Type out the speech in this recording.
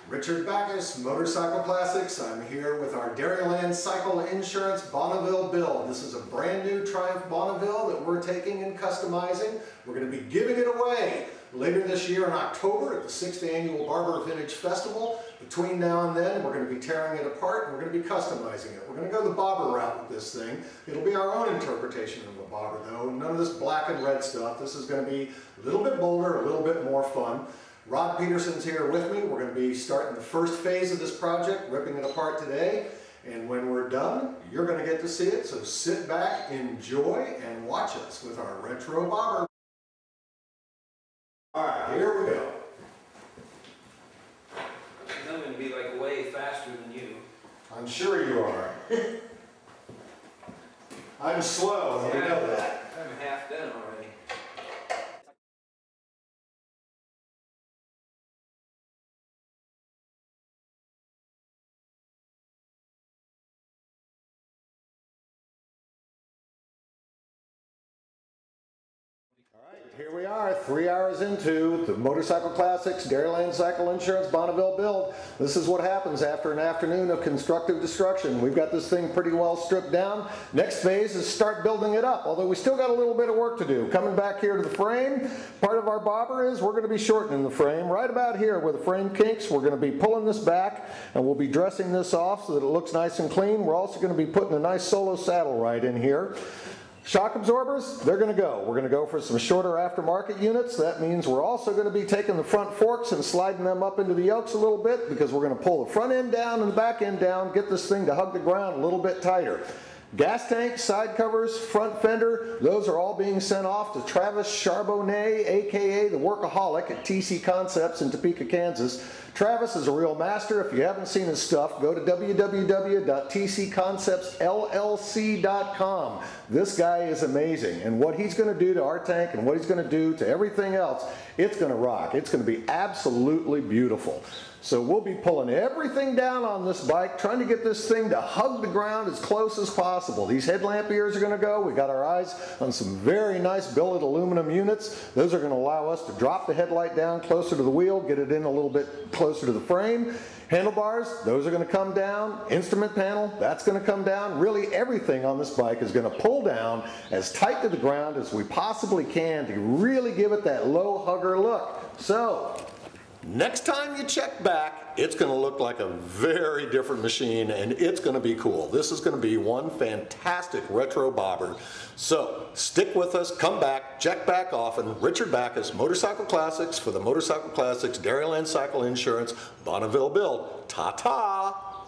Richard Backus, Motorcycle Classics. I'm here with our Dairyland Cycle Insurance Bonneville build. This is a brand new Triumph Bonneville that we're taking and customizing. We're going to be giving it away later this year in October at the 6th Annual Barber Vintage Festival. Between now and then, we're going to be tearing it apart and we're going to be customizing it. We're going to go the bobber route with this thing. It'll be our own interpretation of a bobber though. None of this black and red stuff. This is going to be a little bit bolder, a little bit more fun. Rod Peterson's here with me. We're going to be starting the first phase of this project, ripping it apart today. And when we're done, you're going to get to see it. So sit back, enjoy, and watch us with our retro bobber. All right, here we go. I'm going to be like way faster than you. I'm sure you are. I'm slow, and we know that. I'm half done already. Here we are, 3 hours into the Motorcycle Classics Dairyland Cycle Insurance Bonneville build. This is what happens after an afternoon of constructive destruction. We've got this thing pretty well stripped down. Next phase is start building it up, although we still got a little bit of work to do. Coming back here to the frame, part of our bobber is we're going to be shortening the frame. Right about here where the frame kinks, we're going to be pulling this back and we'll be dressing this off so that it looks nice and clean. We're also going to be putting a nice solo saddle right in here. Shock absorbers, they're going to go. We're going to go for some shorter aftermarket units. That means we're also going to be taking the front forks and sliding them up into the yokes a little bit because we're going to pull the front end down and the back end down, get this thing to hug the ground a little bit tighter. Gas tank, side covers, front fender, those are all being sent off to Travis Charbonnet, aka the Workaholic at TC Concepts in Topeka, Kansas. Travis is a real master. If you haven't seen his stuff, go to www.tcconceptsllc.com. This guy is amazing, and what he's going to do to our tank and what he's going to do to everything else, it's going to rock. It's going to be absolutely beautiful. So we'll be pulling everything down on this bike, trying to get this thing to hug the ground as close as possible. These headlamp ears are going to go. We got our eyes on some very nice billet aluminum units. Those are going to allow us to drop the headlight down closer to the wheel, get it in a little bit closer to the frame. Handlebars, those are going to come down. Instrument panel, that's going to come down. Really everything on this bike is going to pull down as tight to the ground as we possibly can to really give it that low hugger look. So, next time you check back, it's going to look like a very different machine and it's going to be cool. This is going to be one fantastic retro bobber. So stick with us, come back, check back often. Richard Backus, Motorcycle Classics for the Motorcycle Classics Dairyland Cycle Insurance Bonneville build. Ta-ta!